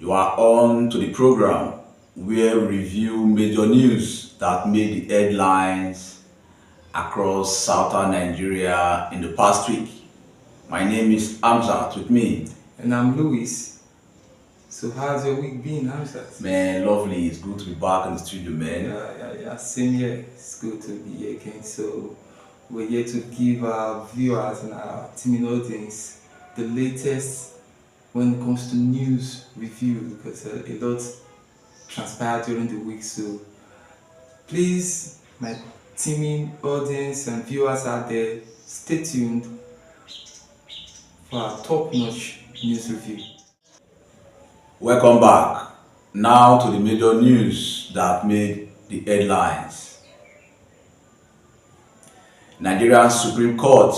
You are on to the program where we review major news that made the headlines across southern Nigeria in the past week. My name is Hamzat with me. And I'm Louis. So how's your week been, Hamzat? Man, lovely. It's good to be back in the studio, man. Yeah. Same here. It's good to be here again. So we're here to give our viewers and our teaming audience the latest when it comes to news review because a lot transpired during the week. So please, my teaming audience and viewers out there, stay tuned for our top-notch news review. Welcome back. Now to the major news that made the headlines. Nigerian Supreme Court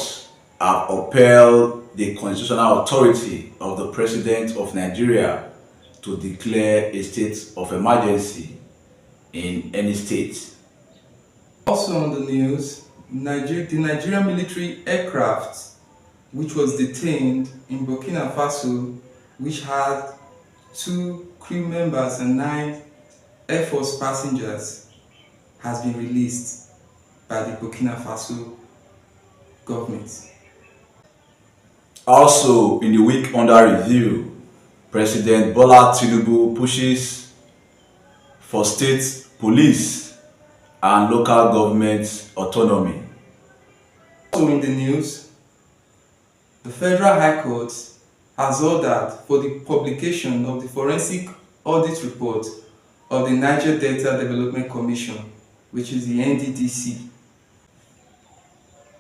have upheld the constitutional authority of the President of Nigeria to declare a state of emergency in any state. Also on the news, the Nigerian military aircraft, which was detained in Burkina Faso, which had 2 crew members and 9 Air Force passengers, has been released by the Burkina Faso government. Also, in the week under review, President Bola Tinubu pushes for state police and local government autonomy. Also in the news, the Federal High Court has ordered for the publication of the forensic audit report of the Niger Delta Development Commission, which is the NDDC.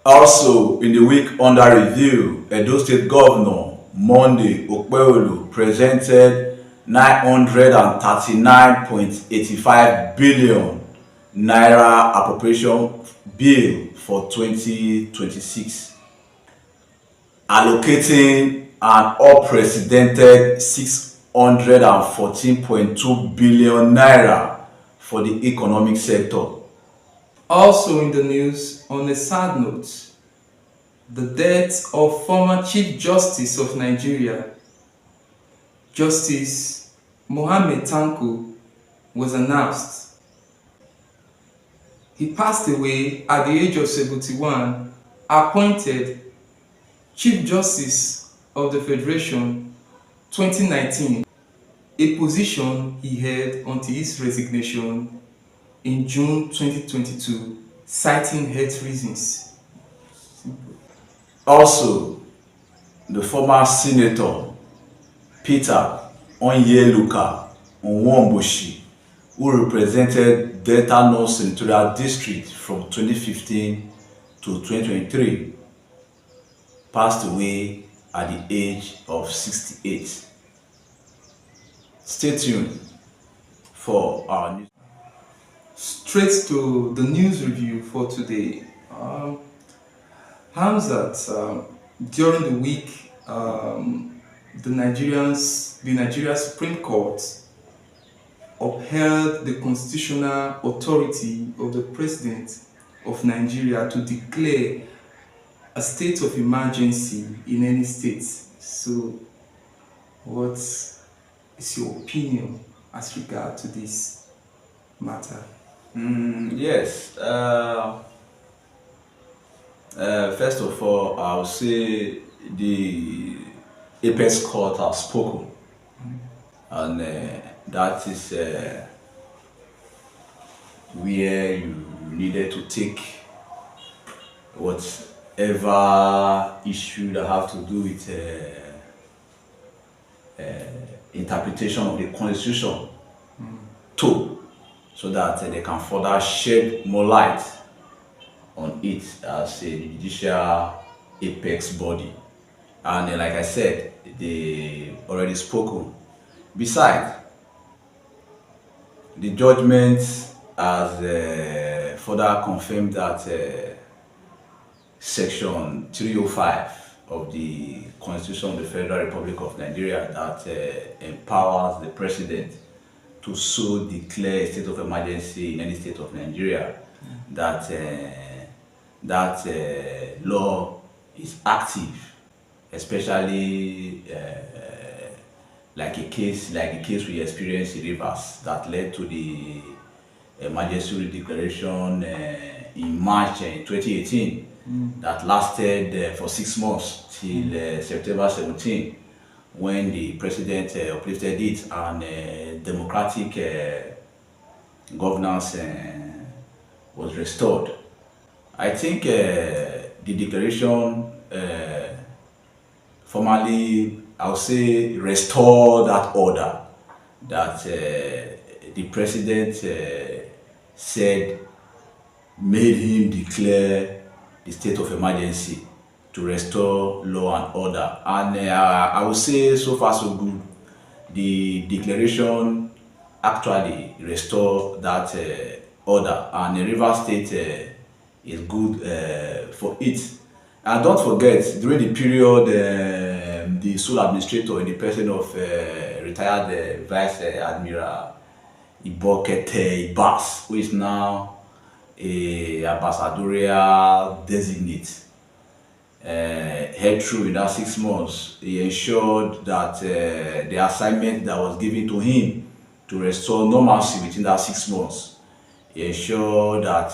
Also, in the week under review, Edo State Governor Monday Okpebholo presented 939.85 billion naira appropriation bill for 2026, allocating an unprecedented 614.2 billion naira for the economic sector. Also in the news, on a sad note, the death of former Chief Justice of Nigeria, Justice Mohammed Tanko, was announced. He passed away at the age of 71, appointed Chief Justice of the Federation 2019, a position he held until his resignation in June 2022, citing health reasons. Also, the former Senator Peter Onyeluka Onwuabuchi, who represented Delta North Senatorial District from 2015 to 2023, passed away at the age of 68. Stay tuned for our news. Straight to the news review for today. Hamzat, during the week, the Nigeria Supreme Court upheld the constitutional authority of the President of Nigeria to declare a state of emergency in any state. So, what is your opinion as regard to this matter? Yes. First of all, I would say the Apex Court has spoken, and that is where you needed to take whatever issue that have to do with interpretation of the Constitution to, so that they can further shed more light on it as a judicial apex body. And like I said, they already spoken. Besides, the judgment has further confirmed that Section 305 of the Constitution of the Federal Republic of Nigeria that empowers the President to so declare a state of emergency in any state of Nigeria, that law is active, especially like the case we experienced in Rivers that led to the emergency declaration in March 2018 that lasted for 6 months till September 17, when the president uplifted it and democratic governance was restored. I think the declaration formally, I would say, restore that order that the president said made him declare the state of emergency to restore law and order. And I would say so far so good. The declaration actually restore that order, and the River State is good for it. And don't forget, during the period, the sole administrator in the person of retired Vice Admiral Ibokete Ibas, who is now a ambassadorial designate, head through in that 6 months, he ensured that the assignment that was given to him to restore normalcy within that 6 months, he ensured that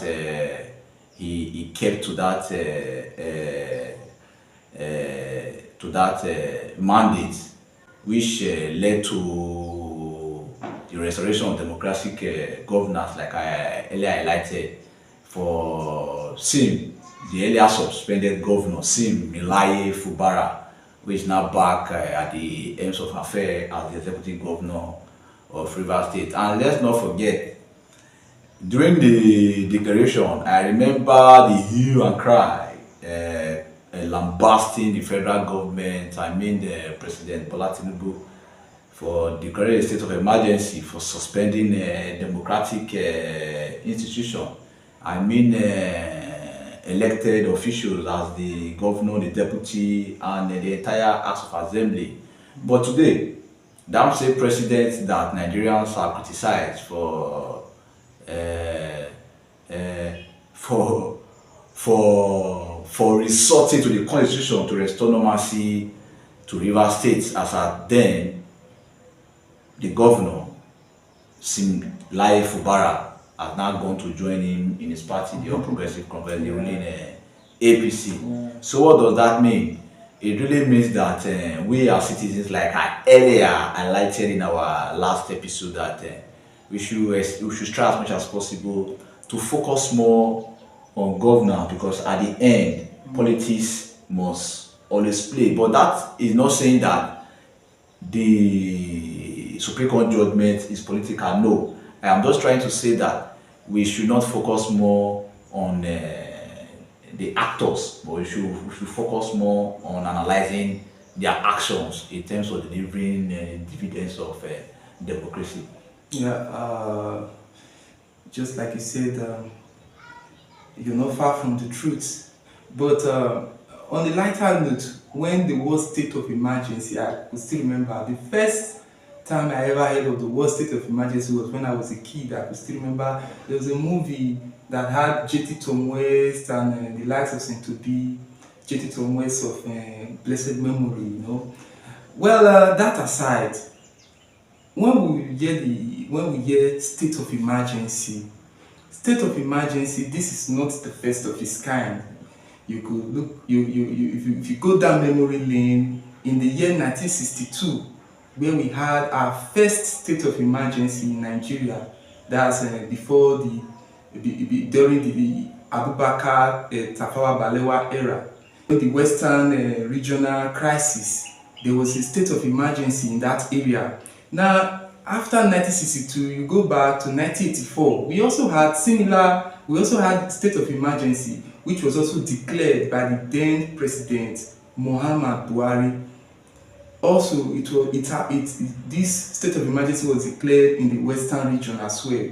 he kept to that mandate, which led to the restoration of democratic governance, like I earlier highlighted, for Sim, the earlier suspended governor, Sim Milaye Fubara, who is now back at the helms of affairs as the executive governor of Rivers State. And let's not forget, during the declaration, I remember the hue and cry lambasting the federal government, President Bola Tinubu, for declaring a state of emergency, for suspending democratic institution. Elected officials as the governor, the deputy, and the entire House of Assembly. But today, that same president that Nigerians are criticized for resorting to the constitution to restore normalcy to Rivers State, as at then the governor, Simlaye Fubara, has now gone to join him in his party, the All Progressive Congress, the ruling APC. So what does that mean? It really means that we as citizens, like I earlier highlighted in our last episode, that we should try as much as possible to focus more on governance, because at the end, politics must always play. But that is not saying that the Supreme Court judgment is political. No, I am just trying to say that we should not focus more on the actors, but we should focus more on analyzing their actions in terms of delivering dividends of democracy. Yeah, just like you said, you're not far from the truth. But on the lighter note, when the world state of emergency, I could still remember the first time I ever heard of the world state of emergency was when I was a kid. I could still remember there was a movie that had J.T. Tom West and the likes of Saint Obi, J.T. Tom West of blessed memory, you know. Well, that aside, when we hear state of emergency, this is not the first of its kind. You could look, if you go down memory lane, in the year 1962, where we had our first state of emergency in Nigeria, that's before during the Abubakar Tafawa Balewa era, the Western regional crisis, there was a state of emergency in that area. Now, after 1962, you go back to 1984, we also had state of emergency, which was also declared by the then President Muhammad Buhari. Also, this state of emergency was declared in the Western region as well.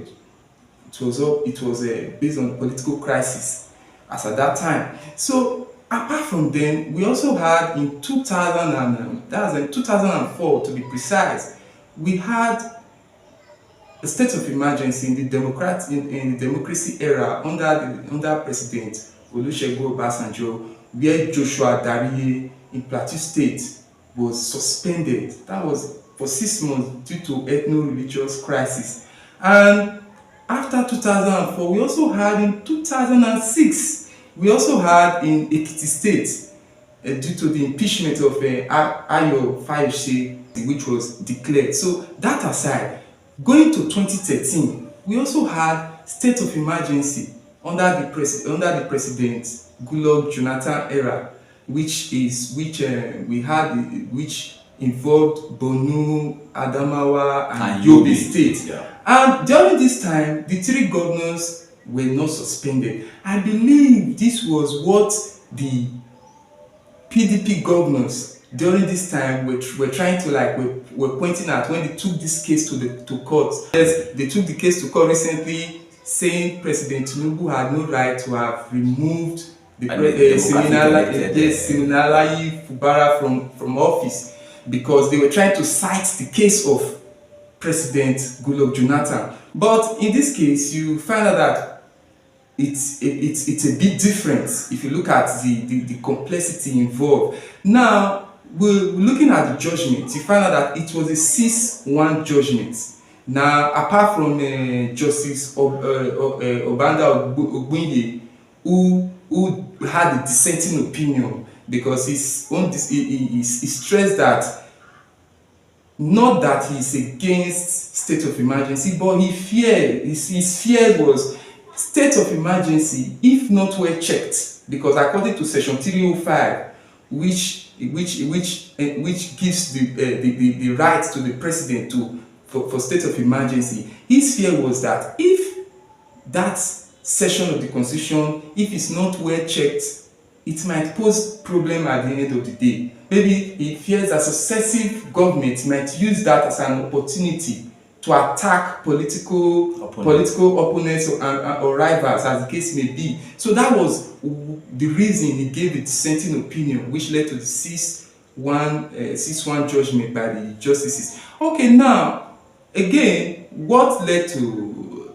It was based on political crisis as at that time. So, apart from then, we also had in 2004 to be precise, we had a state of emergency in the democracy era under President Olusegun Obasanjo, where Joshua Dariye in Plateau State was suspended. That was for 6 months due to ethno-religious crisis. And after 2004, we also had in 2006, we also had in Ekiti State, due to the impeachment of Ayo Fayose, which was declared. So that aside, going to 2013, we also had state of emergency under the President Goodluck Jonathan era, which involved Borno, Adamawa, and Yobe State. Yeah. And during this time, the 3 governors were not suspended. I believe this was what the PDP governors during this time were trying to were pointing at when they took this case to court. Yes, they took the case to court recently, saying President Tinubu had no right to have removed Siminalayi Fubara from office, because they were trying to cite the case of President Goodluck Jonathan. But in this case, you find out that it's a bit different if you look at the complexity involved. Now, we're looking at the judgment. You find out that it was a 6-1 judgment. Now, apart from Justice Obanda Ogbunye, who had a dissenting opinion, because he stressed that not that he's against state of emergency, but his fear was state of emergency, if not well checked, because according to section 305, which gives the right to the president for state of emergency, his fear was that if that section of the constitution, if it's not well checked, it might pose problem at the end of the day. Maybe he fears that successive governments might use that as an opportunity to attack political opponents or rivals, as the case may be. So that was the reason he gave a dissenting opinion, which led to the 6-1 judgment by the justices. Okay, now again, what led to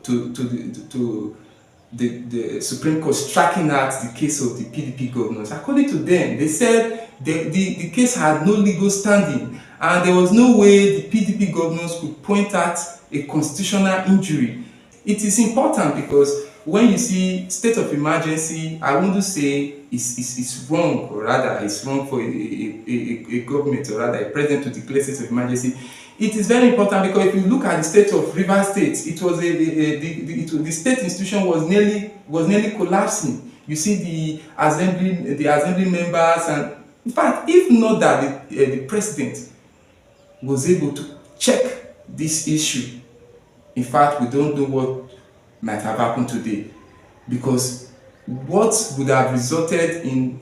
the Supreme Court striking out the case of the PDP governors? According to them, they said the case had no legal standing, and there was no way the PDP governors could point at a constitutional injury. It is important because when you see state of emergency, I wouldn't say it's wrong, or rather it's wrong for a government, or rather a president, to declare state of emergency. It is very important because if you look at the state of Rivers State, it was the state institution was nearly collapsing. You see the assembly members, and in fact, if not that the president was able to check this issue, in fact, we don't know what might have happened today, because what would have resulted in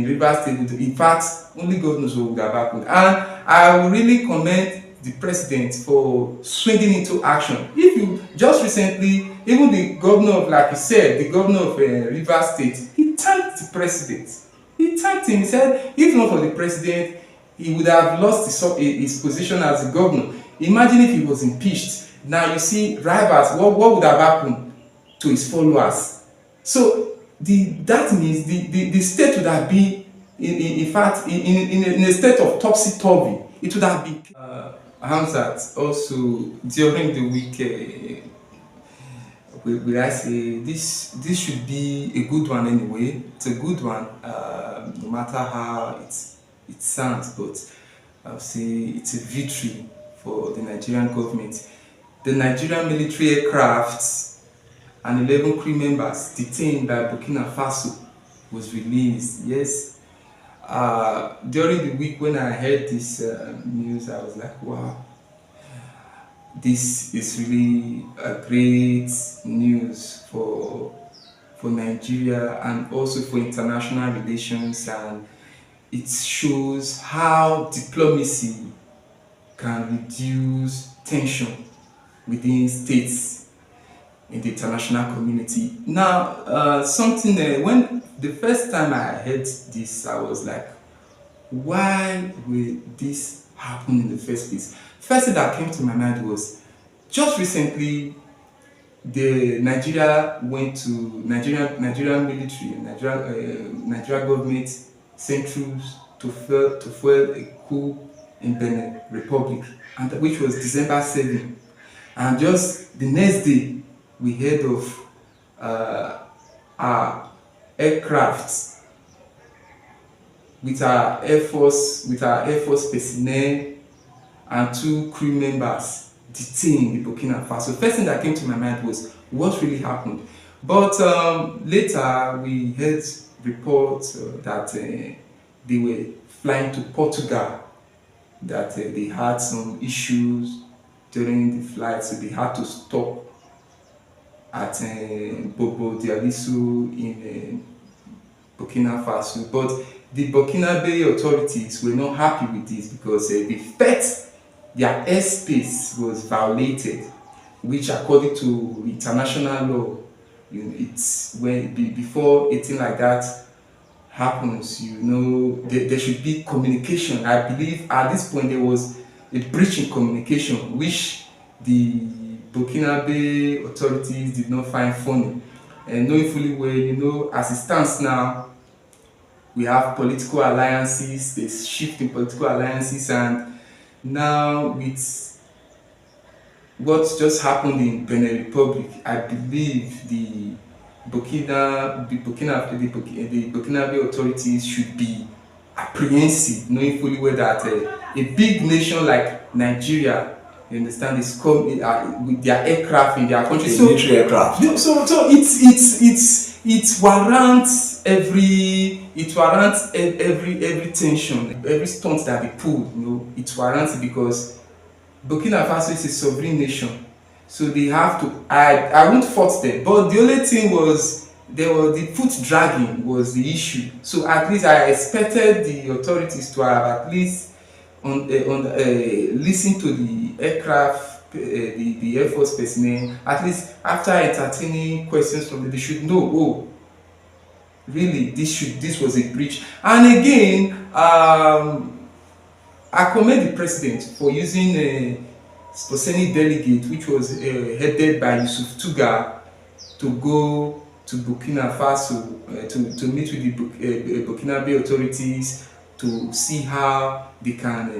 Rivers State, in fact, only God knows what would have happened. And I will really commend the president for swinging into action. If you just recently, even the governor of, like you said, the governor of Rivers State, he thanked the president. He thanked him. He said, if not for the president, he would have lost his position as the governor. Imagine if he was impeached. Now you see, rivals, what would have happened to his followers? So that means the state would have been, in fact, in a state of topsy-turvy. It would have been. Hamzat, also during the week, will I say this should be a good one anyway. It's a good one, no matter how it sounds, but I'll say it's a victory for the Nigerian government. The Nigerian military aircraft and 11 crew members detained by Burkina Faso was released. Yes. During the week when I heard this news, I was like, wow, this is really a great news for Nigeria and also for international relations, and it shows how diplomacy can reduce tension within states in the international community. Now, when the first time I heard this, I was like, why will this happen in the first place? First thing that came to my mind was, just recently, the Nigeria military, Nigeria government sent troops to fuel a coup in Benin Republic, and which was December 7. And just the next day, we heard of our aircraft with our Air Force personnel and 2 crew members detained in Burkina Faso. First thing that came to my mind was what really happened. But later we heard reports that they were flying to Portugal, that they had some issues during the flight, so they had to stop at Bobo Dialiso in Burkina Faso. But the Burkinabe authorities were not happy with this because they felt their airspace was violated, which according to international law, it's when before anything like that happens, there should be communication. I believe at this point there was a breach in communication, which the Burkinabe authorities did not find funny. And knowing fully well, as it stands now, we have political alliances, there's shift in political alliances, and now with what just happened in Benin Republic, I believe the Burkinabe authorities should be apprehensive, knowing fully well that a big nation like Nigeria, you understand, is come with their aircraft in their country. So military aircraft. So it warrants every tension, every stunt that they pull. It warrants it because Burkina Faso is a sovereign nation, so they have to. I won't fault them, but the only thing was the foot dragging was the issue. So at least I expected the authorities to have at least listen to the aircraft, the Air Force personnel. At least after entertaining questions from them, they should know. Oh, really, this was a breach. And again, I commend the president for using a Sposeni delegate, which was headed by Yusuf Tuga, to go to Burkina Faso to meet with the Burkinabe authorities to see how they can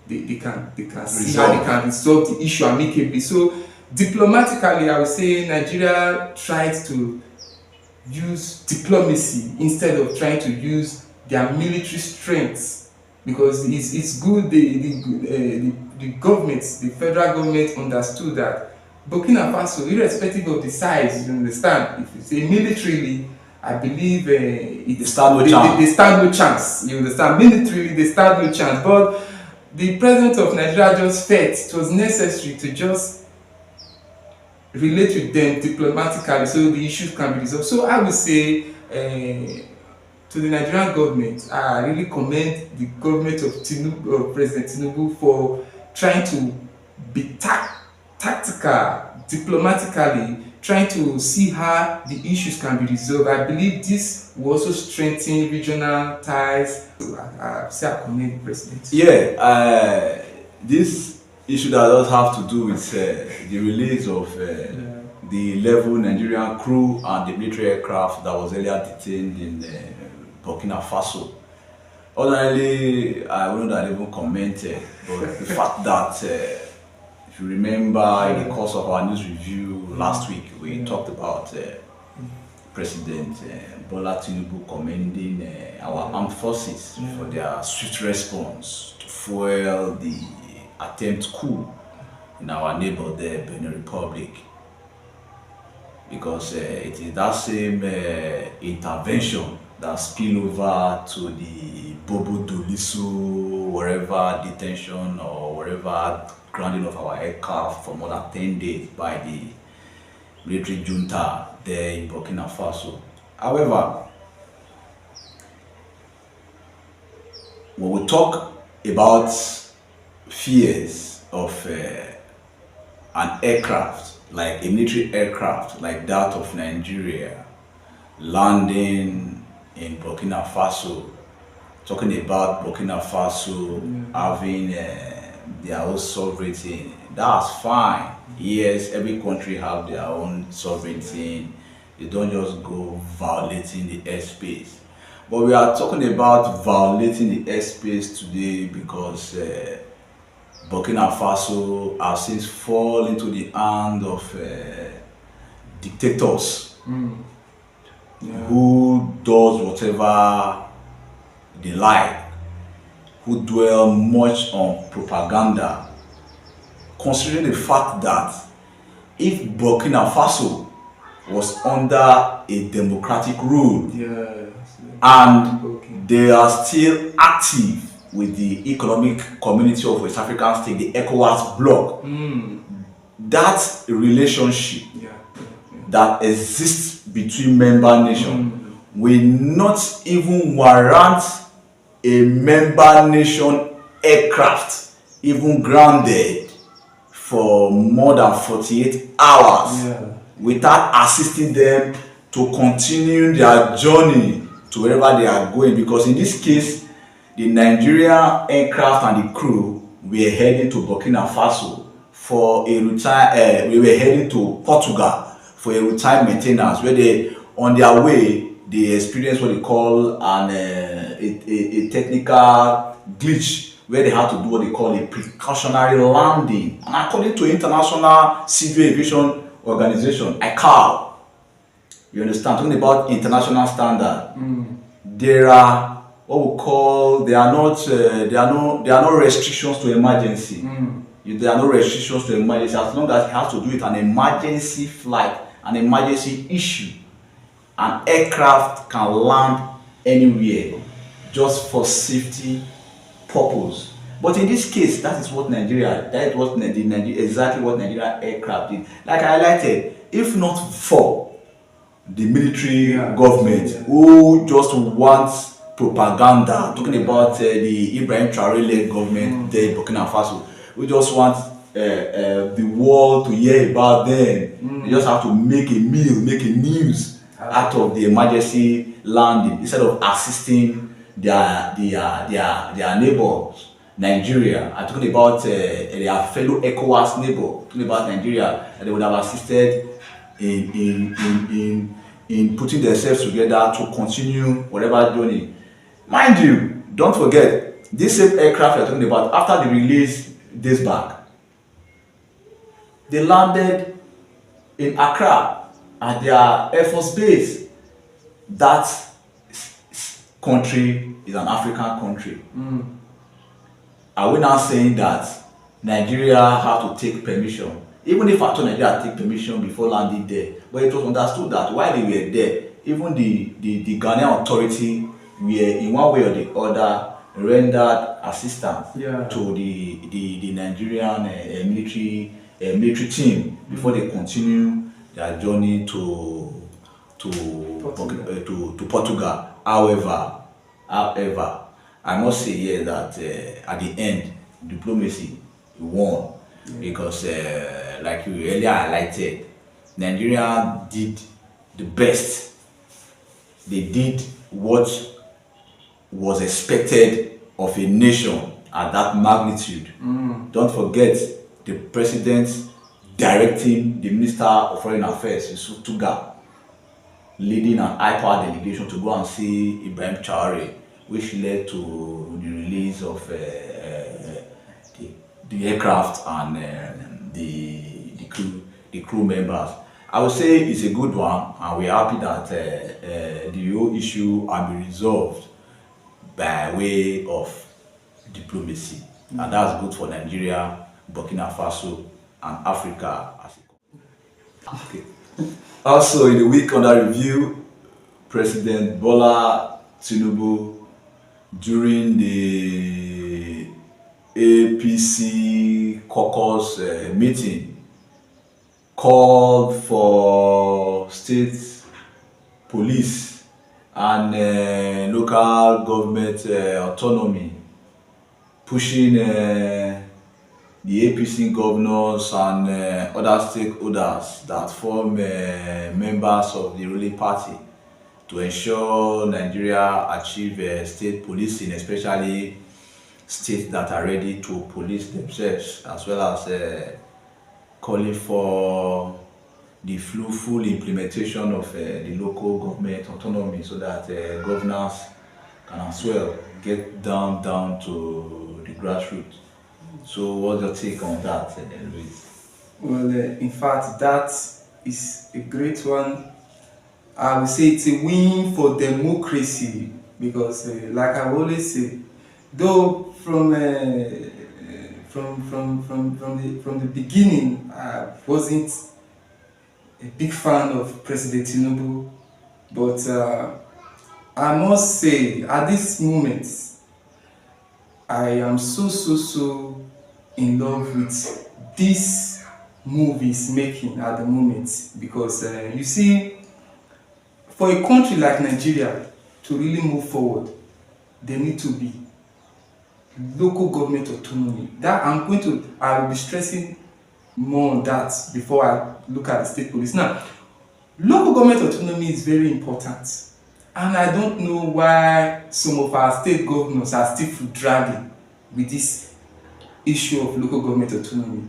see how they can resolve the issue amicably. So diplomatically, I would say Nigeria tried to use diplomacy instead of trying to use their military strength, because it's good the government, the federal government, understood that Burkina Faso, irrespective of the size, you understand, if you say militarily, I believe they stand no chance. You understand, militarily they stand no chance. But the president of Nigeria just felt it was necessary to just relate with them diplomatically so the issues can be resolved. So I would say to the Nigerian government, I really commend the government of President Tinubu for trying to be tactical, diplomatically, trying to see how the issues can be resolved. I believe this will also strengthen regional ties. I say I commend the president. Yeah, this issue that does have to do with the release of the 11 Nigerian crew and the military aircraft that was earlier detained in Burkina Faso. Ordinarily, I wouldn't have even commented, but the fact that if you remember in the course of our news review last week, we talked about President Bola Tinubu commending our armed forces for their swift response to foil the attempt coup in our neighbor there, Benin Republic. Because it is that same intervention that spill over to the Bobo Doliso, wherever detention or wherever grounding of our aircraft for more than 10 days by the military junta there in Burkina Faso. However, when we talk about fears of an aircraft, like a military aircraft like that of Nigeria landing in Burkina Faso, talking about Burkina Faso having their own sovereignty, that's fine. Yes, every country have their own sovereignty. They don't just go violating the airspace. But we are talking about violating the airspace today because Burkina Faso has since fall into the hand of dictators Yeah. who does whatever they like, who dwell much on propaganda, considering the fact that if Burkina Faso was under a democratic rule Yeah. and Okay. they are still active with the Economic Community of West African States, the ECOWAS bloc, that relationship Yeah. that exists between member nations will not even warrant a member nation aircraft even grounded for more than 48 hours Yeah. without assisting them to continue their journey to wherever they are going, because in this case the Nigerian aircraft and the crew were heading to Burkina Faso for a routine. We were heading to Portugal for a routine maintenance, where they, on their way, they experienced what they call a technical glitch, where they had to do what they call a precautionary landing. And according to International Civil Aviation Organization, ICAO, you understand, talking about international standard, there are what we call, there are no restrictions to emergency. There are no restrictions to emergency as long as it has to do with an emergency flight, an emergency issue. An aircraft can land anywhere just for safety purpose. But in this case, that is what Nigeria, that is what exactly what Nigeria aircraft did. Like I highlighted, if not for the military government who just wants propaganda, talking about the Ibrahim Traore-led government there in Burkina Faso, who just want the world to hear about them. They just have to make a meal, make a news out of the emergency landing instead of assisting their neighbors, Nigeria. I'm talking about their fellow ECOWAS neighbor, talking about Nigeria, and they would have assisted in putting themselves together to continue whatever journey. Mind you, don't forget, this same aircraft you're talking about, after the release days back, they landed in Accra at their Air Force base. That country is an African country. Are we now saying that Nigeria have to take permission? Even if at all Nigeria take permission before landing there, but it was understood that while they were there, even the Ghanaian authority were in one way or the other rendered assistance to the Nigerian military team before they continue their journey to Portugal. However, I must say here that at the end, diplomacy won, because like you earlier highlighted, Nigeria did the best. They did what was expected of a nation at that magnitude. Don't forget the president directing the Minister of Foreign Affairs, Yusuf Tuga, leading an high-power delegation to go and see Ibrahim Traore, which led to the release of the aircraft and the crew members. I would say it's a good one, and we're happy that the whole issue will be resolved by way of diplomacy, and that's good for Nigeria, Burkina Faso, and Africa as a whole. Okay. Also, in the week under review, President Bola Tinubu, during the APC caucus meeting, called for state police and local government autonomy, pushing the APC governors and other stakeholders that form members of the ruling party to ensure Nigeria achieve state policing, especially states that are ready to police themselves, as well as calling for the full implementation of the local government autonomy, so that governors can as well get down to the grassroots. So what's your take on that, Luis? Well, in fact, that is a great one. I would say it's a win for democracy because, like I always say, though from the beginning, I wasn't a big fan of President Tinubu, but I must say, at this moment, I am so in love with this move he's making at the moment because you see, for a country like Nigeria to really move forward, there need to be local government autonomy. That I will be stressing more on that before I look at the state police. Now, local government autonomy is very important, and I don't know why some of our state governors are still dragging with this issue of local government autonomy.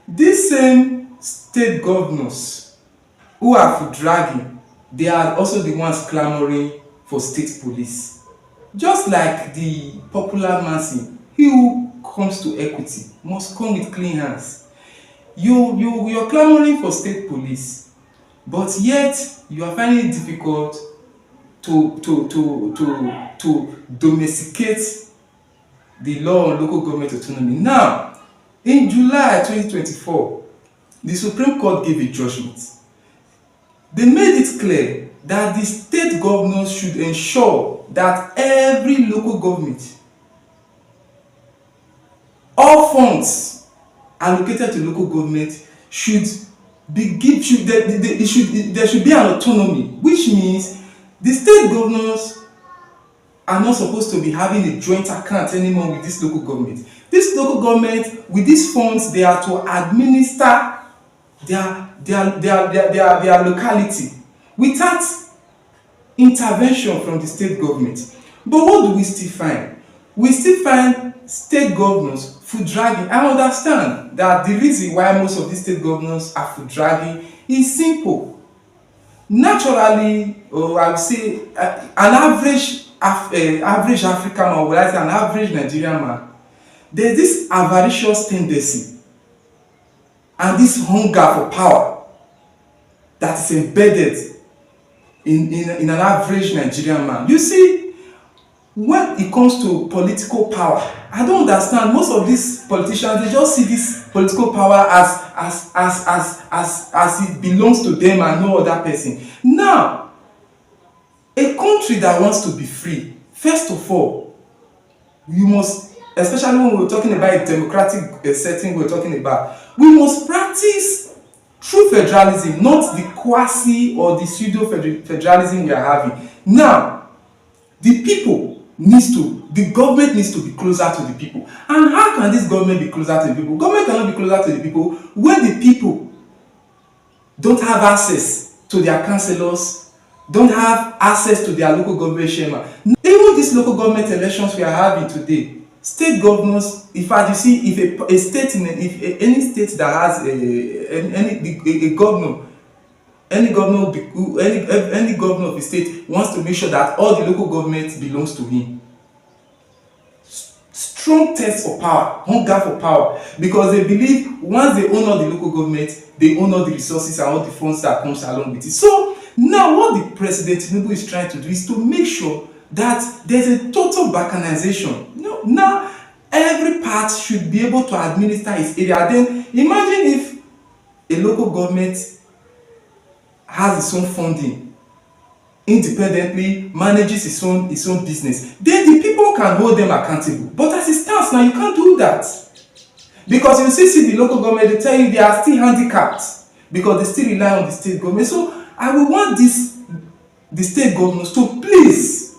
These same state governors who are dragging, they are also the ones clamoring for state police. Just like the popular maxim, he who comes to equity must come with clean hands. You're clamoring for state police, but yet you are finding it difficult to domesticate the law on local government autonomy. Now, in July 2024, the Supreme Court gave a judgment. They made it clear that the state governors should ensure that every local government, all funds allocated to local government should be there should be an autonomy, which means the state governors are not supposed to be having a joint account anymore with this local government. This local government, with these funds, they are to administer their locality without intervention from the state government. But what do we still find? We still find state governors foot dragging. I understand that the reason why most of these state governors are foot dragging is simple. Naturally, or I would say an average African man, or I say an average Nigerian man, there's this avaricious tendency and this hunger for power that is embedded in an average Nigerian man. You see, when it comes to political power, I don't understand. Most of these politicians, they just see this political power as it belongs to them and no other person. Now, a country that wants to be free, first of all, you must, especially when we're talking about a democratic setting, we're talking about, we must practice true federalism, not the quasi or the pseudo federalism we are having. Now, the government needs to be closer to the people. And how can this government be closer to the people? Government cannot be closer to the people when the people don't have access to their councillors, don't have access to their local government chairman. Even these local government elections we are having today, state governors, in fact, you see, if any state that has a governor, any governor of the state wants to make sure that all the local government belongs to him. Strong test for power, hunger for power, because they believe once they own all the local government, they own all the resources and all the funds that comes along with it. So now what the President Tinubu is trying to do is to make sure that there's a total balkanization. Now every part should be able to administer its area. Then imagine if a local government has its own funding, independently manages its own business, then the people can hold them accountable. But as it stands now, you can't do that, because you see the local government, they tell you they are still handicapped because they still rely on the state government. So I will want the state governors to please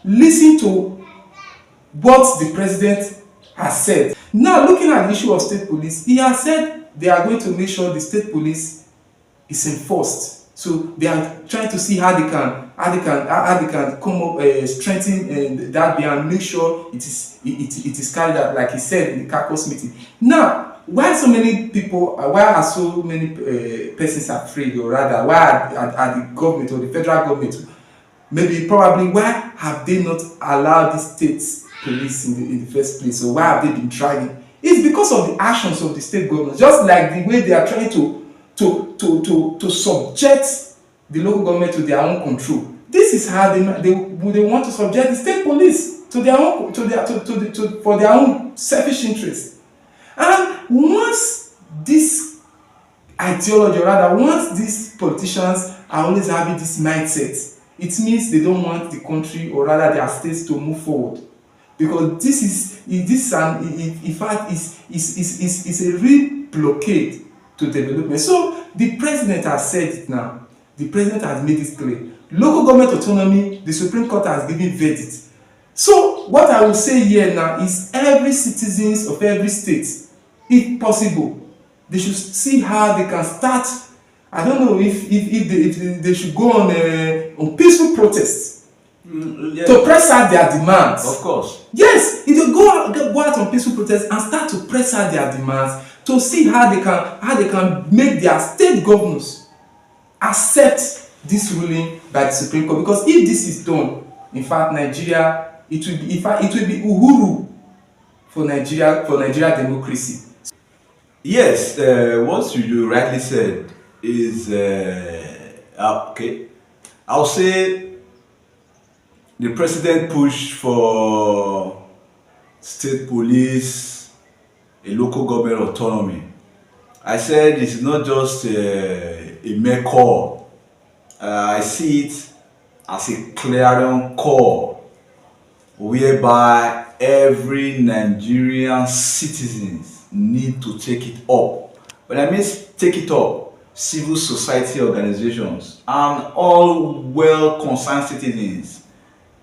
listen to what the president has said. Now, looking at the issue of state police, he has said they are going to make sure the state police is enforced. So they are trying to see how they can come up, strengthen that they and make sure it is carried out, like he said in the caucus meeting. Now, why are so many persons afraid, or rather, why are the government or the federal government maybe probably why have they not allowed the state police in the first place, or why have they been trying? It's because of the actions of the state government, just like the way they are trying to subject the local government to their own control. This is how they want to subject the state police to their own for their own selfish interests. And once this ideology, or rather once these politicians are always having this mindset, it means they don't want the country, or rather their states, to move forward, because this an in fact is a real blockade to development. So the president has said it now. The president has made it clear. Local government autonomy, the Supreme Court has given verdict. So what I will say here now is every citizens of every state, if possible, they should see how they can start. I don't know if they should go on peaceful protests Yeah. to press out their demands. Of course. Yes, if they go out on peaceful protests and start to press out their demands, to see how they can make their state governors accept this ruling by the Supreme Court. Because if this is done, in fact, Nigeria, it will be uhuru for Nigeria democracy. Yes, what you rightly said is okay. I'll say the president pushed for state police, a local government autonomy. I said it's not just a mere call. I see it as a clarion call, whereby every Nigerian citizens need to take it up. When I mean take it up, civil society organizations and all well-concerned citizens,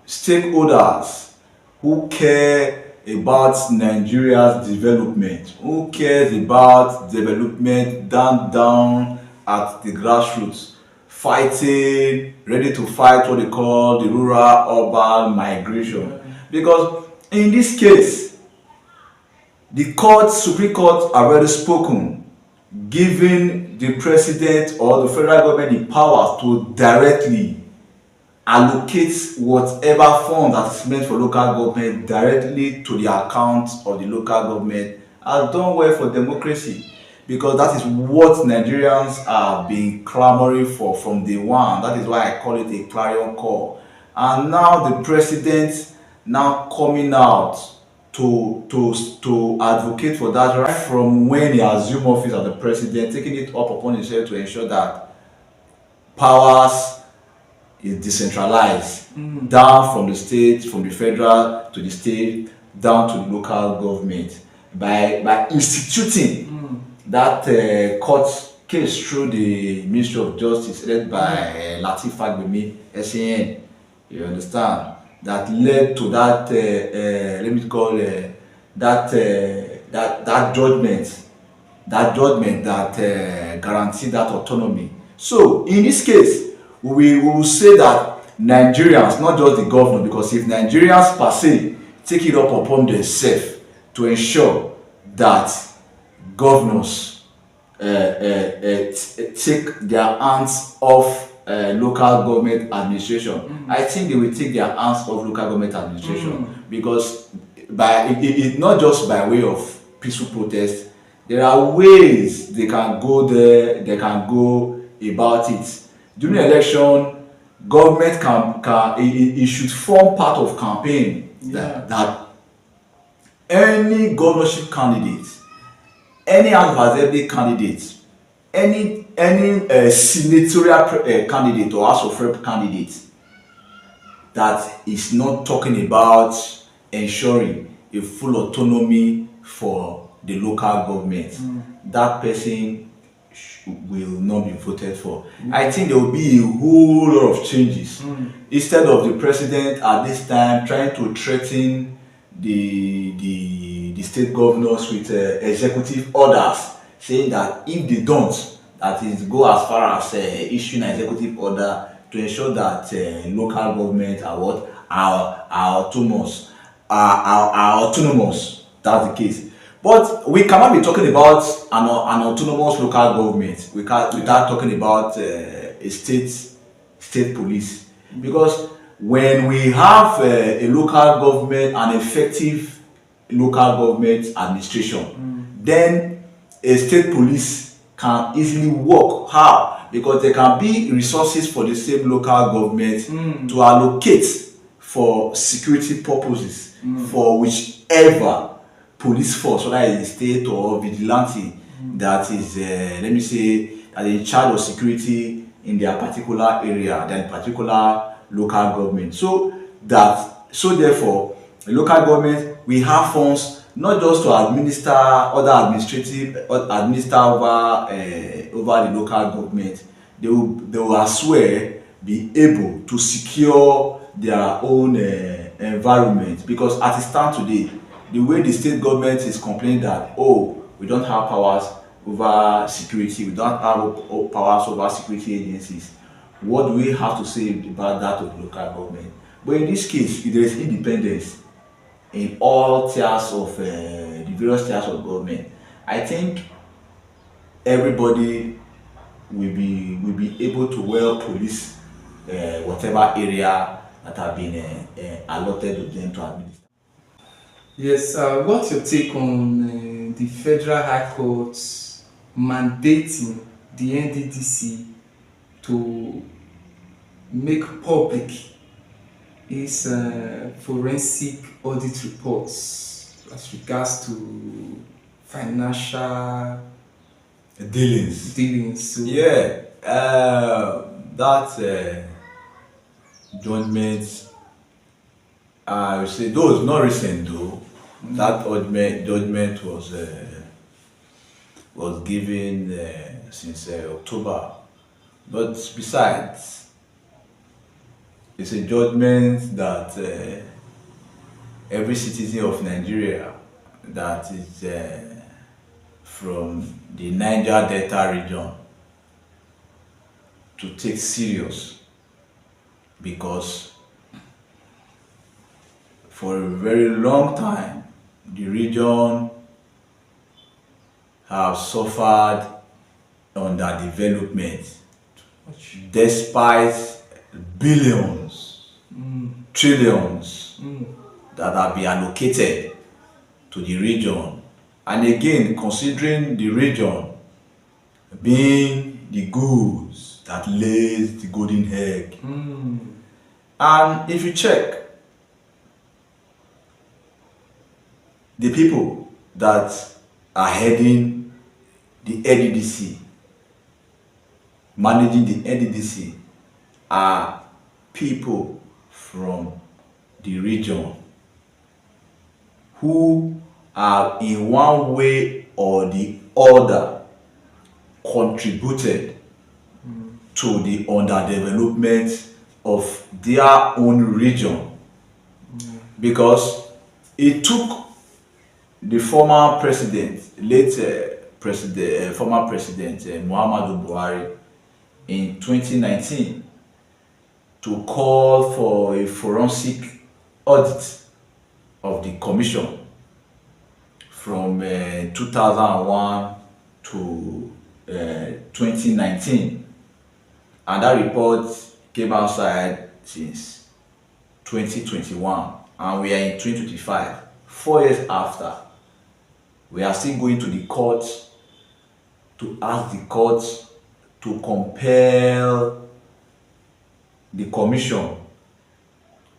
stakeholders who care about Nigeria's development, who cares about development down at the grassroots, fighting, ready to fight what they call the rural-urban migration. Because in this case, the Supreme Court have already spoken, giving the president or the federal government the power to directly allocate whatever fund that is meant for local government directly to the account of the local government. Has done well for democracy, because that is what Nigerians have been clamoring for from day one. That is why I call it a clarion call. And now the president now coming out to advocate for that right from when he assumed office as the president, taking it up upon himself to ensure that powers is decentralized down from the state, from the federal to the state, down to the local government, by instituting that court case through the Ministry of Justice led by Lateef Fagbemi, SAN. You understand? That led to that let me call that judgment that guaranteed that autonomy. So in this case, we will say that Nigerians, not just the governor, because if Nigerians per se take it up upon themselves to ensure that governors take their hands off local government administration, I think they will take their hands off local government administration, because it's not just by way of peaceful protest. There are ways they can go there, they can go about it. During election, government it should form part of campaign that any governorship candidate, any advisory candidate, any senatorial candidate or House of Rep candidate that is not talking about ensuring a full autonomy for the local government, that person will not be voted for. I think there will be a whole lot of changes. Instead of the president at this time trying to threaten the state governors with executive orders, saying that if they don't, that is, go as far as issuing an executive order to ensure that local government are autonomous. That's the case. But we cannot be talking about an autonomous local government without talking about a state police, because when we have a local government, an effective local government administration, then a state police can easily work. How? Because there can be resources for the same local government to allocate for security purposes for whichever police force, whether it's state or vigilante, that is, let me say, that is in charge of security in their particular area, their particular local government. So therefore, the local government, we have funds not just to administer administer over the local government. They will as well be able to secure their own environment, because as it stands today, the way the state government is complaining that, oh, we don't have powers over security, we don't have powers over security agencies. What do we have to say about that of local government? But in this case, there is independence in all tiers of the various tiers of government. I think everybody will be able to well police whatever area that have been allotted to them to administer. Yes, what's your take on the Federal High Court mandating the NDDC to make public its forensic audit reports as regards to financial dealings? So, Yeah, that judgment, I would say, though it's not recent though, that judgment was given since October. But besides, it's a judgment that every citizen of Nigeria that is from the Niger Delta region to take serious, because for a very long time the region have suffered underdevelopment despite billions, trillions that have been allocated to the region. And again, considering the region being the goose that lays the golden egg. And if you check, the people that are heading the NDDC, managing the NDDC, are people from the region who are in one way or the other contributed to the underdevelopment of their own region. Because it took the former president, former president Muhammadu Buhari in 2019 to call for a forensic audit of the commission from 2001 to 2019, and that report came outside since 2021, and we are in 2025. 4 years after, we are still going to the court to ask the court to compel the commission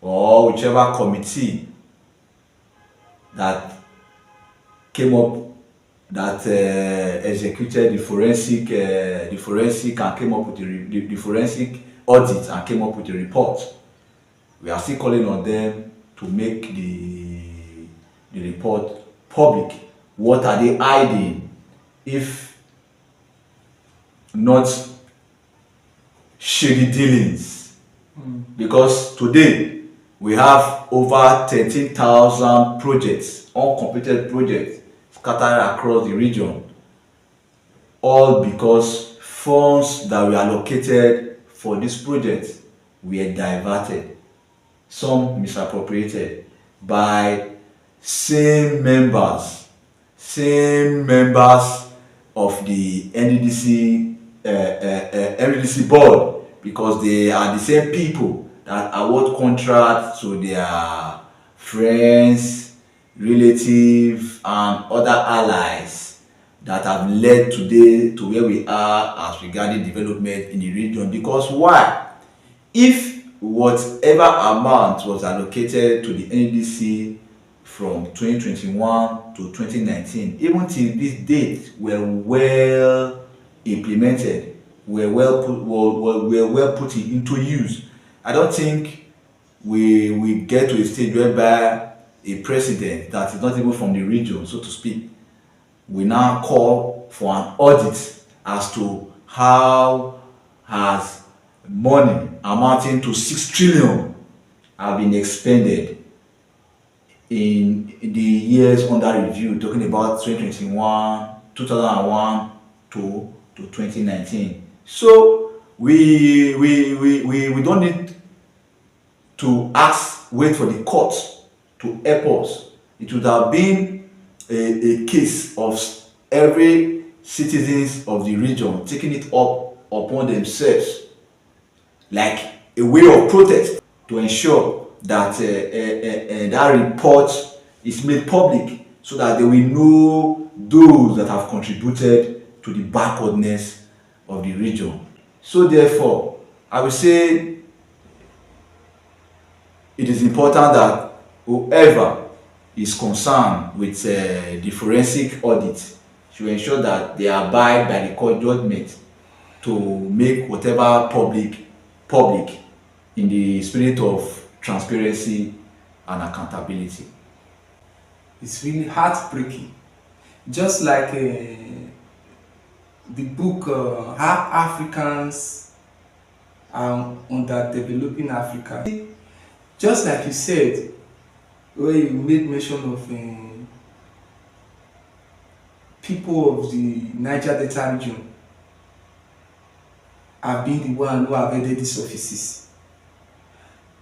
or whichever committee that came up, that executed the forensic and came up with the forensic audit and came up with the report. We are still calling on them to make the report public. What are they hiding if not shady dealings? Because today we have over 13,000 projects, uncompleted projects, scattered across the region, all because funds that were allocated for this project were diverted, some misappropriated by same members of the NDDC board, because they are the same people that award contracts to their friends, relatives, and other allies that have led today to where we are as regarding development in the region. Because why? If whatever amount was allocated to the NDC from 2021 to 2019, even till this date, were well implemented, were well put into use, I don't think we get to a stage whereby a president that is not even from the region, so to speak, we now call for an audit as to how has money amounting to 6 trillion have been expended in the years under review, talking about 2021, 2001 to 2019. So we don't need to wait for the court to help us. It would have been a case of every citizens of the region taking it up upon themselves, like a way of protest, to ensure that that report is made public, so that they will know those that have contributed to the backwardness of the region. So therefore, I will say it is important that whoever is concerned with the forensic audit should ensure that they abide by the court judgment to make whatever public in the spirit of transparency and accountability. It's really heartbreaking. Just like the book How Africans Are Underdeveloping Africa. Just like you said, where you made mention of people of the Niger Delta region have been the one who have headed these offices.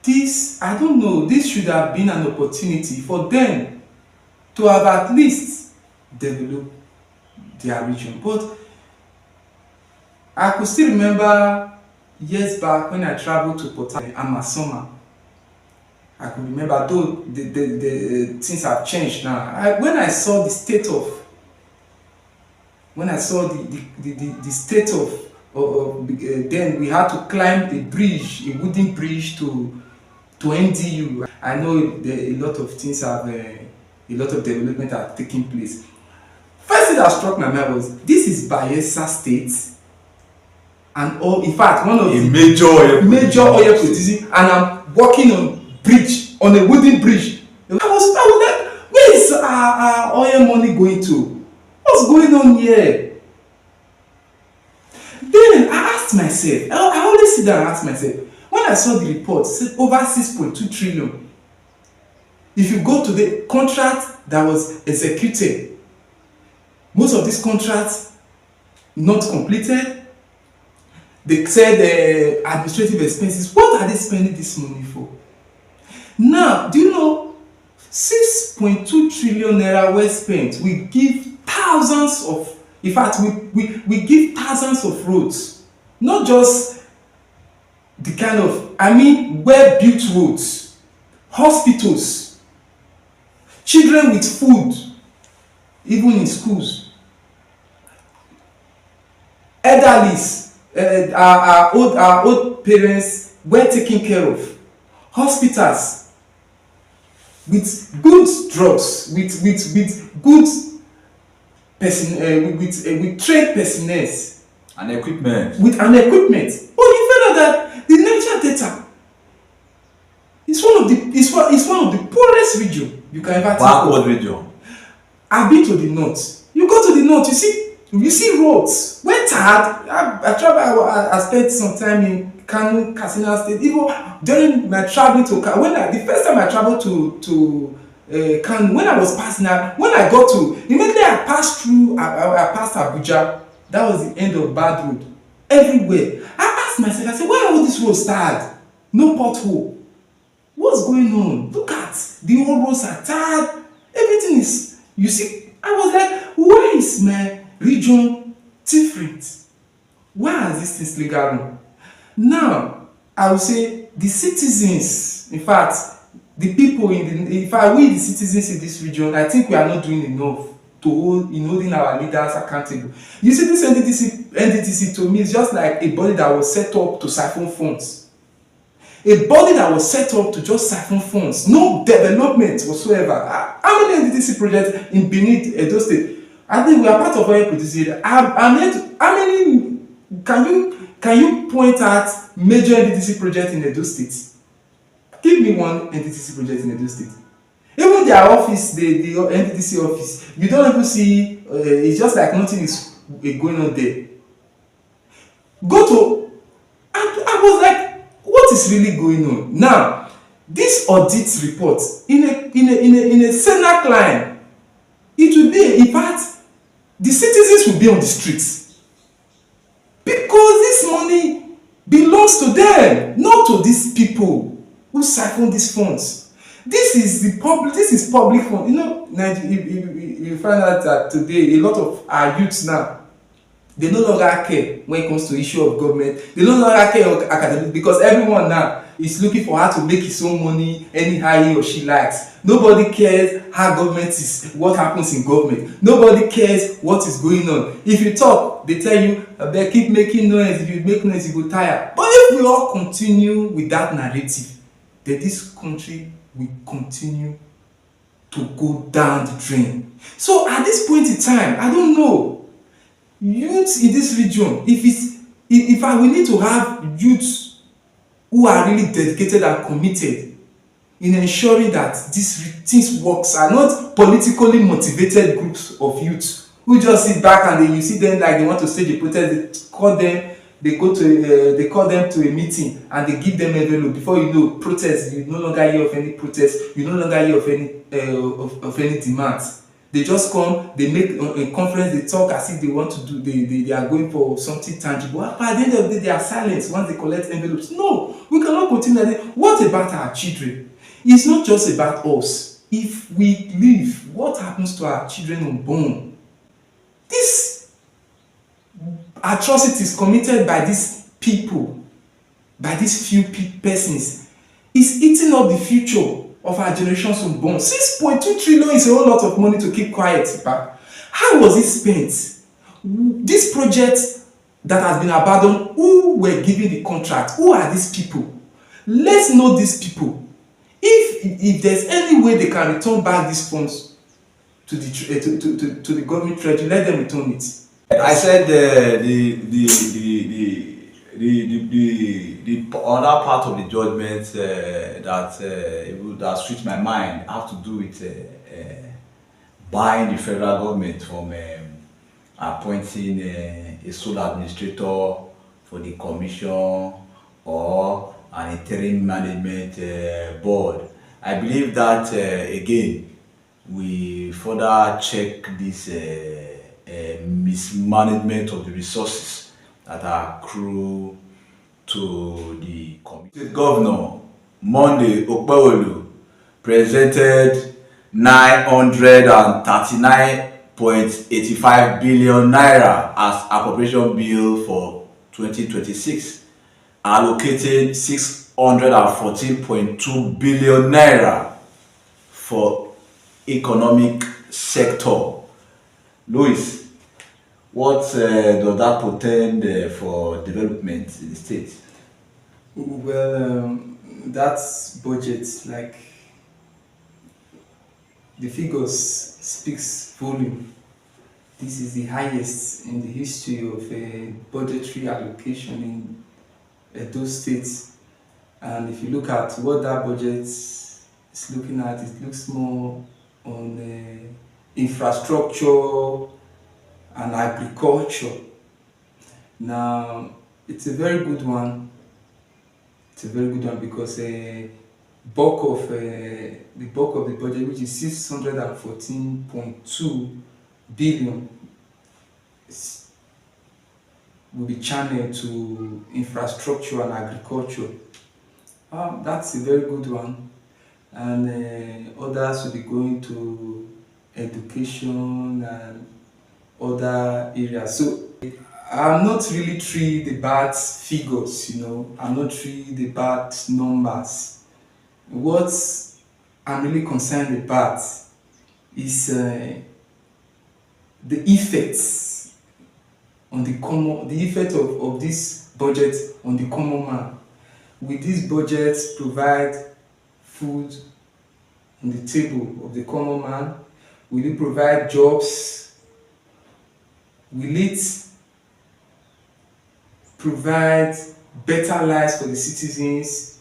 This, I don't know, this should have been an opportunity for them to have at least developed their region. But I could still remember years back when I traveled to Port Harcourt and Masoma. I could remember, though the things have changed now. When I saw the state of then we had to climb a bridge, a wooden bridge to NDU. I know a lot of things have, a lot of development are taking place. First thing that struck my mind was, this is Bayelsa State, and all, in fact, one of the major oil producing, and I'm walking on a wooden bridge. I was like, where is our oil money going to? What's going on here? Then I asked myself, I always sit down and ask myself, when I saw the report, it said over 6.2 trillion. If you go to the contract that was executed, most of these contracts not completed. They said administrative expenses. What are they spending this money for? Now, do you know 6.2 trillion naira were spent? We give thousands of, in fact, we give thousands of roads, not just the kind of, well-built roads, hospitals, children with food, even in schools, elderlies, our old parents were taken care of, hospitals with good drugs, with good person, with trained personnel and equipment. With an equipment. Oh, you found out that the Niger Delta is one of the poorest region you can ever think of. Backward region. I've been to the north. You go to the north, you see roads. When tired, I spent some time in Kano, Katsina State. Even during my traveling to Kano, the first time I traveled to Kano, when I was passing out, when I got to, immediately I passed Abuja. That was the end of bad road. Everywhere. I asked myself, I said, why are all these roads tired? No pothole. What's going on? Look at, the old roads are tired. Everything is, you see, I was like, why is my region different? Why are these things legal? Now, I will say, the citizens, in fact, the people in fact, we the citizens in this region, I think we are not doing enough to hold in holding our leaders accountable. You see, this NDDC to me is just like a body that was set up to siphon funds. A body that was set up to just siphon funds, no development whatsoever. How many NDDC projects in Benin, Edo State? I think we are part of oil producing area. How many can you point at major NDDC project in Edo State? Give me one NDDC project in Edo State. Even their office, the NDDC office, you don't even see. It's just like nothing is going on there. Go to. I was like, what is really going on now? This audit report in a Senate line, it will be, in fact, the citizens will be on the streets because this money belongs to them, not to these people who siphon these funds. This is public fund. You know, you find out that today a lot of our youths now, they no longer care when it comes to issue of government. They no longer care of academic because everyone now is looking for how to make his own money anyhow he or she likes. Nobody cares how government is, what happens in government. Nobody cares what is going on. If you talk, they tell you, they keep making noise. If you make noise, you go tired. But if we all continue with that narrative, then this country will continue to go down the drain. So at this point in time, I don't know, youths in this region, if we need to have youths who are really dedicated and committed in ensuring that these things works, are not politically motivated groups of youths who just sit back and you see them like they want to stage a protest, they call them to a meeting and they give them envelope. Before you know, protest, you no longer hear of any protest, you no longer hear of any demands. They just come, they make a conference, they talk as if they want to do, they are going for something tangible. But at the end of the day, they are silent once they collect envelopes. No, we cannot continue like that. What about our children? It's not just about us. If we leave, what happens to our children unborn? This atrocities committed by these people, by these few persons, is eating up the future of our generations unborn. 6.2 trillion is a whole lot of money to keep quiet. But how was it spent? This project that has been abandoned, who were giving the contract? Who are these people? Let's know these people. If there's any way they can return back these funds to the government treasury, let them return it. I said the other part of the judgment that switched my mind have to do with buying the federal government from appointing a sole administrator for the commission or an interim management board. I believe that again we further check this mismanagement of the resources that are accrued to the committee. Governor Monday Okpebholo presented 939.85 billion naira as appropriation bill for 2026, allocated 614.2 billion naira for economic sector. Louis, what does that portend for development in the state? Well, that budget, like the figures speaks volume. This is the highest in the history of a budgetary allocation in those states. And if you look at what that budget is looking at, it looks more on infrastructure and agriculture. Now, it's a very good one. It's a very good one because the bulk of the budget, which is 614.2 billion, will be channeled to infrastructure and agriculture. That's a very good one, and others will be going to education and other areas. So I'm not really thrilled about figures, I'm not thrilled about numbers. What I'm really concerned about is the effects the effect of this budget on the common man. Will this budget provide food on the table of the common man? Will it provide jobs? Will it provide better lives for the citizens,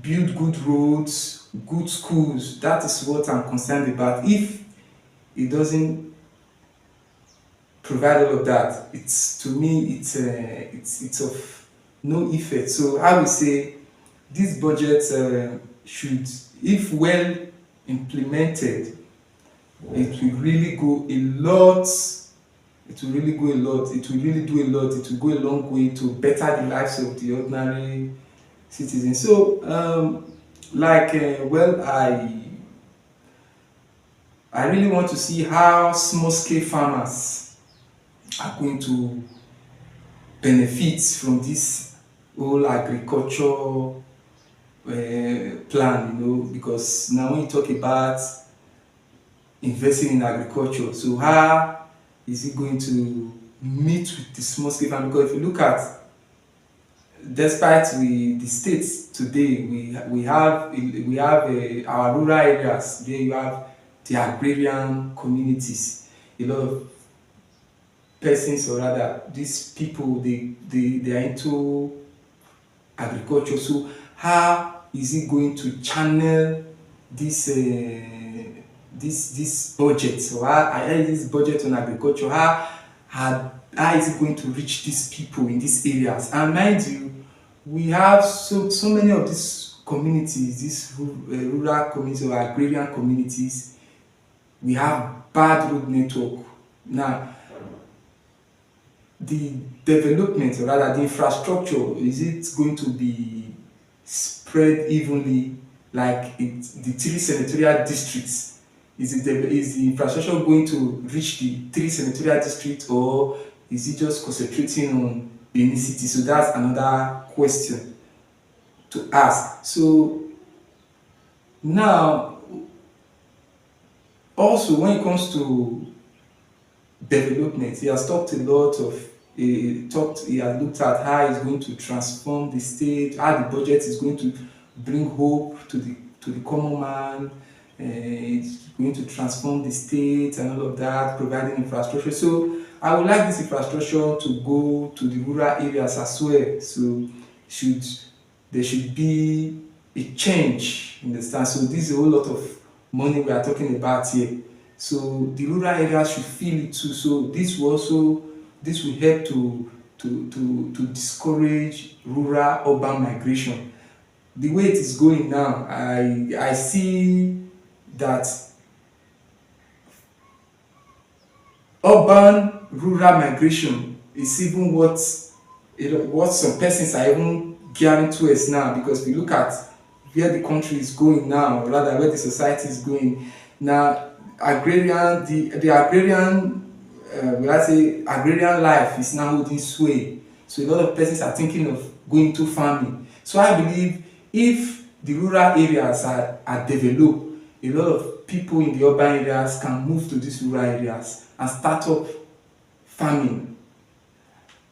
build good roads, good schools? That is what I'm concerned about. If it doesn't provide all of that, it's to me it's of no effect. So I would say this budget should, if well implemented, it will really go a lot. It will really go a lot. It will really do a lot. It will go a long way to better the lives of the ordinary citizens. So, well, I really want to see how small scale farmers are going to benefit from this whole agriculture plan, because now when you talk about investing in agriculture, so how is it going to meet with the small scale farm? Because if you look at, despite the states today, we have our rural areas. There you have the agrarian communities. A lot of persons, or rather these people, they are into agriculture. So how is it going to channel this this budget, or how is this budget on agriculture, how is it going to reach these people in these areas? And mind you, we have so many of these communities, these rural communities or agrarian communities, we have bad road network. Now, the development, or rather the infrastructure, is it going to be spread evenly like the three senatorial districts? Is the infrastructure going to reach the three senatorial districts, or is it just concentrating on Benin City? So that's another question to ask. So now, also when it comes to development, he has talked a lot of he has looked at how he's going to transform the state, how the budget is going to bring hope to the common man. It's going to transform the state and all of that, providing infrastructure. So I would like this infrastructure to go to the rural areas as well. So there should be a change in the stance. So this is a whole lot of money we are talking about here. So the rural areas should feel it too. So this will help to discourage rural urban migration. The way it is going now, I see that urban rural migration is even what some persons are even gearing towards now, because we look at where the country is going now, or rather where the society is going now. The agrarian agrarian life is now holding sway. So a lot of persons are thinking of going to farming. So I believe if the rural areas are developed, a lot of people in the urban areas can move to these rural areas and start up farming.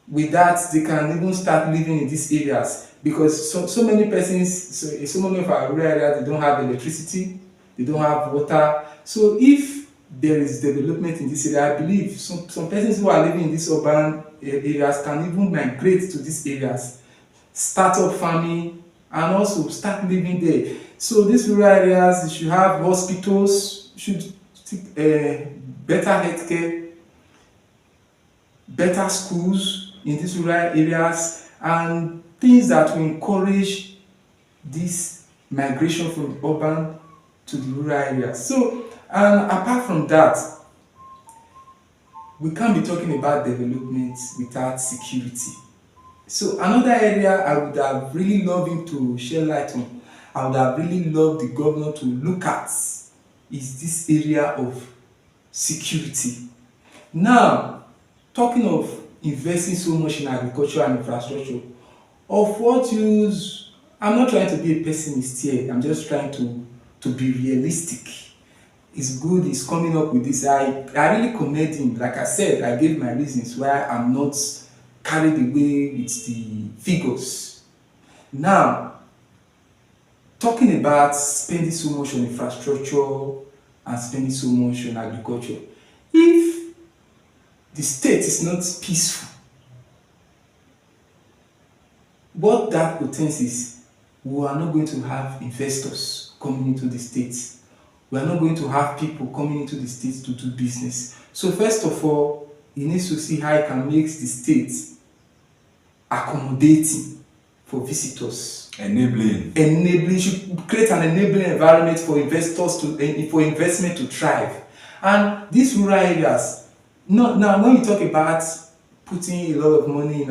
With that, they can even start living in these areas, because so many persons, so many of our rural areas, they don't have electricity, they don't have water. So if there is development in this area, I believe some persons who are living in these urban areas can even migrate to these areas, start up farming, and also start living there. So these rural areas should have hospitals, should better healthcare, better schools in these rural areas, and things that will encourage this migration from the urban to the rural areas. So, and apart from that, we can't be talking about development without security. So another area I would have really loved him to shed light on, I would have really loved the governor to look at, is this area of security. Now, talking of investing so much in agriculture and infrastructure? Of what use? I'm not trying to be a pessimist here. I'm just trying to be realistic. It's good he's coming up with this. I really commend him. Like I said, I gave my reasons why I'm not carried away with the figures. Now, talking about spending so much on infrastructure and spending so much on agriculture, if the state is not peaceful, what that portends is we are not going to have investors coming into the states. We are not going to have people coming into the states to do business. So first of all, he needs to see how he can make the state accommodating for visitors. Enabling, should create an enabling environment for investors for investment to thrive. And these rural areas, now when you talk about putting a lot of money in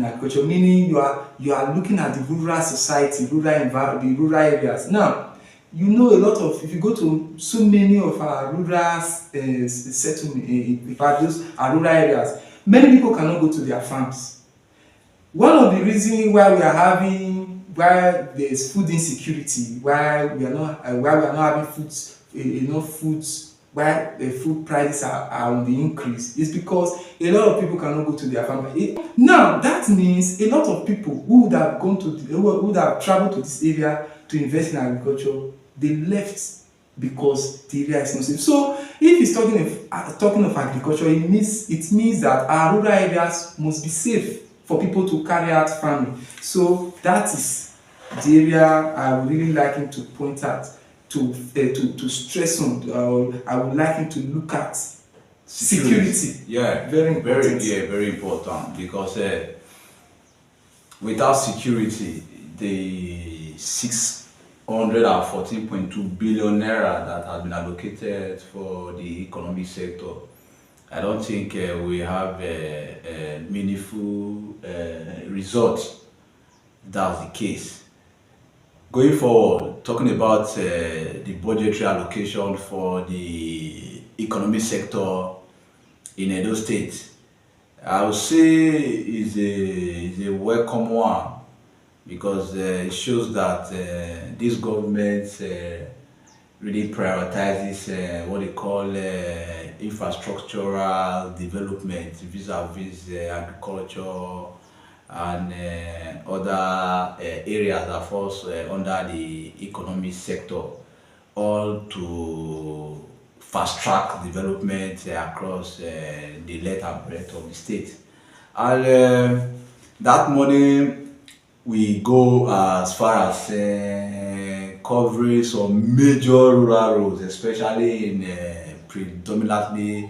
agriculture, meaning you are looking at the rural society, the rural areas. Now, you know a lot of, if you go to so many of our rural settlements, our rural areas, many people cannot go to their farms. One of the reasons why there's food insecurity, why we are not having enough foods, why the food prices are on the increase, is because a lot of people cannot go to their farm. Now that means a lot of people who would have traveled to this area to invest in agriculture, they left because the area is not safe. So if he's talking of agriculture, it means that our rural areas must be safe for people to carry out farming. So that is the area I would really like him to point out, to stress on. I would like him to look at security. Yeah, very important. Very important, because without security, the 614.2 billion naira that has been allocated for the economic sector, I don't think we have a meaningful result. That's the case. Going forward, talking about the budgetary allocation for the economic sector in Edo State, I would say is a welcome one, because it shows that this government really prioritizes what they call infrastructural development vis-a-vis agriculture and other areas that falls under the economic sector, all to fast track development across the length and breadth of the state. And that money we go as far as covering some major rural roads, especially in predominantly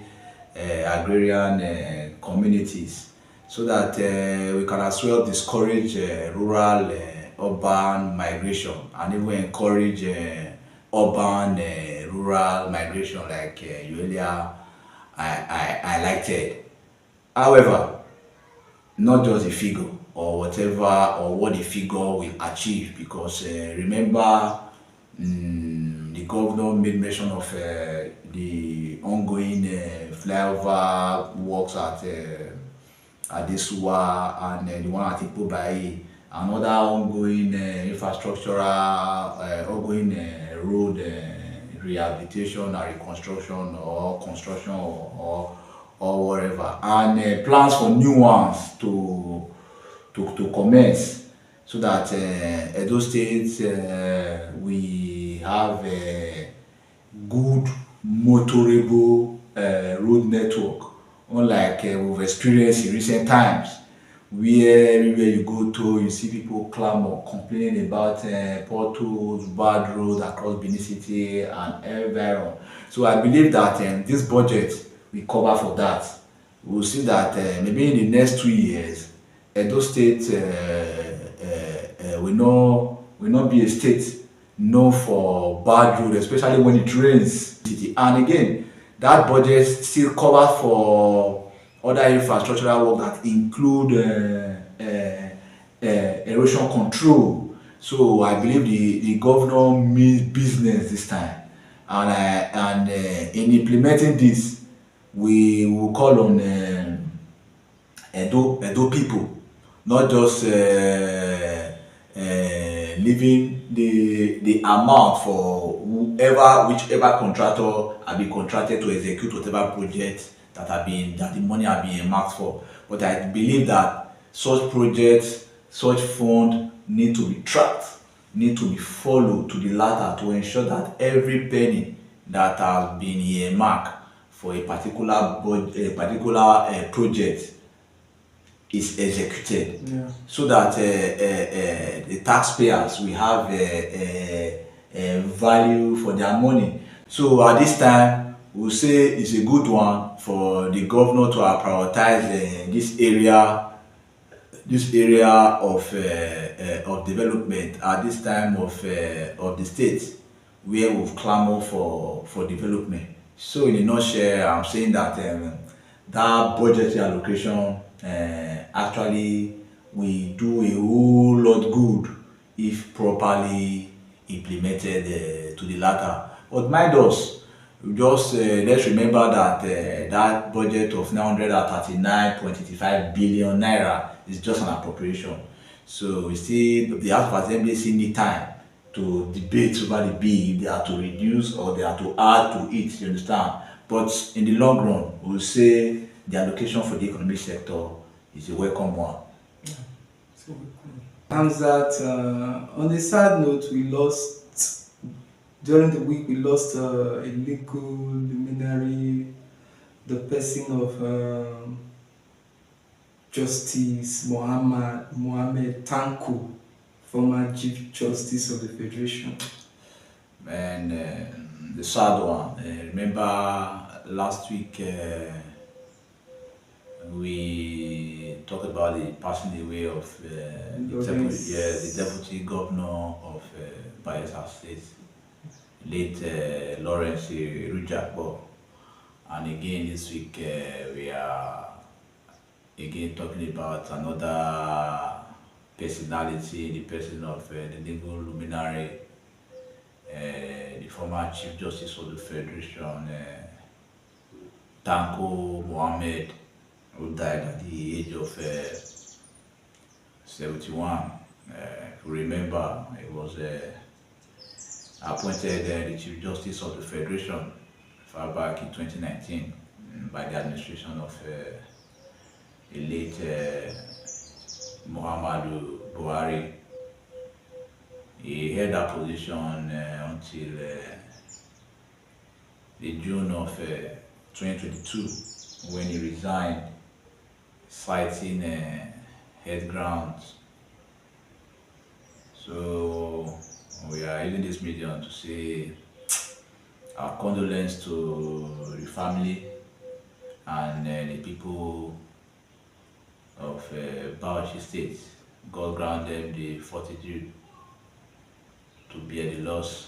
agrarian communities, so that we can as well discourage rural urban migration, and even encourage urban rural migration, like you earlier highlighted. However, not just a figure or whatever, or what the figure will achieve, because remember, the governor made mention of the ongoing flyover works at Adesuwa and the one at Ipobai, and other ongoing infrastructural, ongoing road rehabilitation and reconstruction or construction or whatever, and plans for new ones to commence, so that Edo State we have a good motorable road network, unlike we've experienced in recent times, where everywhere you go to, you see people clamor, complaining about potholes, bad roads across Benin City and everywhere. So I believe that this budget will cover for that. We'll see that maybe in the next 2 years, Edo State will not be a state known for bad road, especially when it rains. And again, that budget still covers for other infrastructural work that include erosion control. So I believe the governor means business this time, and in implementing this, we will call on Edo people, not just leaving the amount for whichever contractor have been contracted to execute whatever project that the money have been earmarked for. But I believe that such projects, such fund need to be tracked, need to be followed to the latter to ensure that every penny that has been earmarked for a particular project is executed, Yeah. so that the taxpayers will have value for their money. So at this time, we'll say it's a good one for the governor to have prioritized this area of development at this time of the state where we've clamored for development. So in a nutshell, I'm saying that that budgetary allocation actually will do a whole lot good if properly implemented to the latter. But mind us, just let's remember that that budget of 939.85 billion naira is just an appropriation. So we still the House of Assembly still need time to debate over the bill if they are to reduce or they are to add to it. You understand? But in the long run, we'll say the allocation for the economic sector is a welcome one. And that on a sad note, we lost during the week. We lost a legal luminary, the person of Justice Mohammed Tanko, former Chief Justice of the Federation. And the sad one. Remember last week we talked about the passing away of the deputy governor of Bayelsa State, late Lawrence Rujakbo. And again this week we are again talking about another personality, the person of the legal luminary, the former Chief Justice of the Federation, Tanko Mohammed, who died at the age of 71. If you remember, he was appointed the Chief Justice of the Federation far back in 2019 by the administration of the late Muhammadu Buhari. He held that position until the June of 2022 when he resigned, citing health grounds. So we are using this medium to say our condolence to the family and the people of Bauchi State. God grant them the fortitude to bear the loss.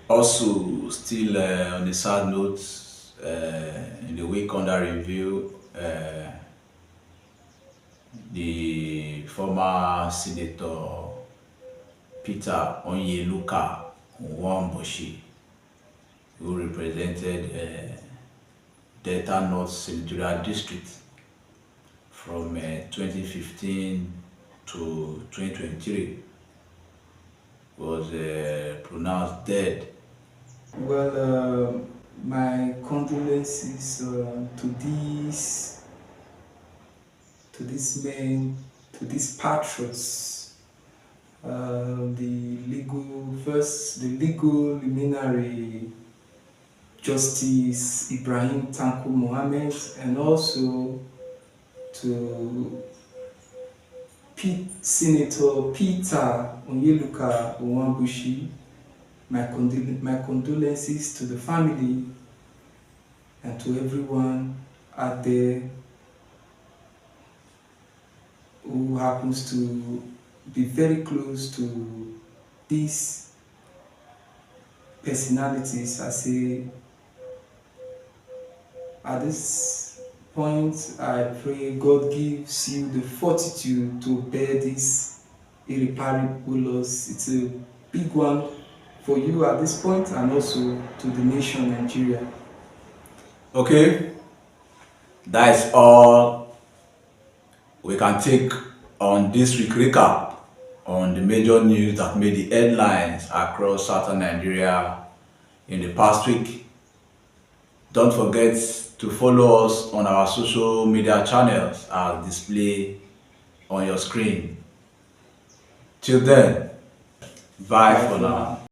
Also, still on a sad note, in the week under review, the former Senator Peter Onyeluka Nwamboshi, who represented Delta North Senatorial District from 2015 to 2023, was pronounced dead. Well, my condolences to these men, to these patriots, the legal luminary Justice Ibrahim Tanko Mohammed, and also to Senator Peter Onyeluka Nwamboshi. My condolences to the family and to everyone out there who happens to be very close to these personalities. I say, at this point, I pray God gives you the fortitude to bear this irreparable loss. It's a big one for you at this point, and also to the nation Nigeria. Okay, That is all we can take on this week recap on the major news that made the headlines across southern Nigeria in the past week. Don't forget to follow us on our social media channels as displayed on your screen. Till then, bye Bye for for now. now.